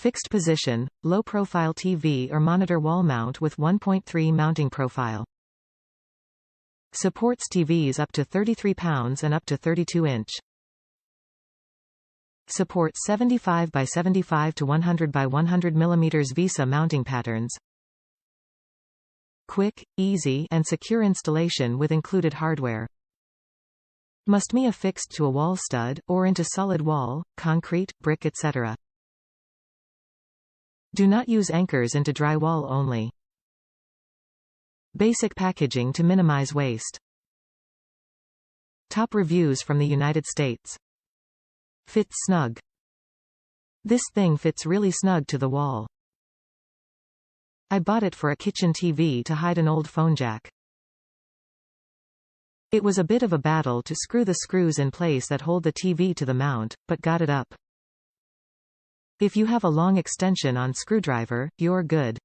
Fixed position, low-profile TV or monitor wall mount with 1.3 mounting profile. Supports TVs up to 33 pounds and up to 32 inch. Supports 75 by 75 to 100 by 100 mm VESA mounting patterns. Quick, easy, and secure installation with included hardware. Must be affixed to a wall stud, or into solid wall, concrete, brick etc. Do not use anchors into drywall only. Basic packaging to minimize waste. Top reviews from the United States. Fits snug. This thing fits really snug to the wall. I bought it for a kitchen TV to hide an old phone jack. It was a bit of a battle to screw the screws in place that hold the TV to the mount, but got it up. If you have a long extension on screwdriver, you're good.